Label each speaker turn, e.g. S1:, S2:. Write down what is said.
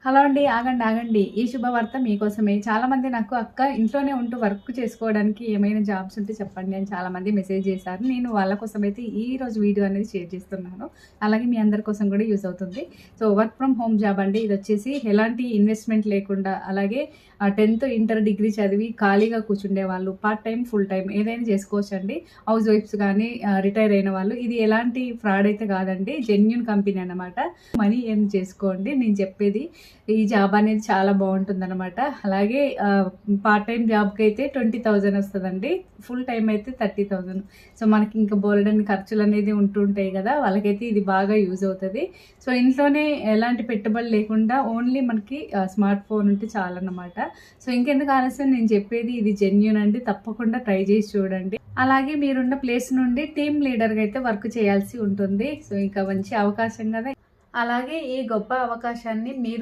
S1: Hello అండి. ఆగండి, ఆగండి. ఈ శుభవార్త మీకోసమే. చాలామంది నాకు అక్క ఇంట్లోనే ఉంటూ వర్క్ చేసుకోవడానికి ఏమైనా జాబ్స్ ఉంటే చెప్పండి అని చాలామంది మెసేజ్ చేశారు. నేను వాళ్ళ కోసమైతే ఈరోజు వీడియో అనేది షేర్ చేస్తున్నాను. అలాగే మీ అందరి కోసం కూడా యూజ్ అవుతుంది. So work from home job అండి. ఇదొచ్చేసి ఎలాంటి ఇన్వెస్ట్‌మెంట్ లేకుండా అలాగే 10థ్, ఇంటర్, డిగ్రీ చదివి ఖాళీగా కూర్చుండే వాళ్ళు పార్ట్ టైమ్, ఫుల్ టైమ్ ఏదైనా చేసుకోవచ్చండి. హౌస్ వైఫ్స్ కానీ రిటైర్ అయిన వాళ్ళు. ఇది ఎలాంటి ఫ్రాడ్ అయితే కాదండి. జెన్యూన్ కంపెనీ అన్నమాట. మనీ ఎర్న్ చేసుకోండి. నేను చెప్పేది ఈ జాబ్ అనేది చాలా బాగుంటుందన్నమాట. అలాగే పార్ట్ టైం జాబ్కి అయితే 20,000 వస్తుందండి. ఫుల్ టైం అయితే 30,000. సో మనకి ఇంకా బోలెడన్ని ఖర్చులు అనేది ఉంటుంటాయి కదా, వాళ్ళకైతే ఇది బాగా యూజ్ అవుతుంది. సో ఇంట్లోనే ఎలాంటి పెట్టుబడి లేకుండా ఓన్లీ మనకి స్మార్ట్ ఫోన్ ఉంటే చాలన్నమాట. సో ఇంకెందుకు ఆలస్యం, నేను చెప్పేది ఇది జెన్యూన్ అండి. తప్పకుండా ట్రై చేసి చూడండి. అలాగే మీరున్న ప్లేస్ నుండి టీమ్ లీడర్గా అయితే వర్క్ చేయాల్సి ఉంటుంది. సో ఇంకా మంచి అవకాశం కదా. అలాగే ఈ గొప్ప అవకాశాన్ని మీరు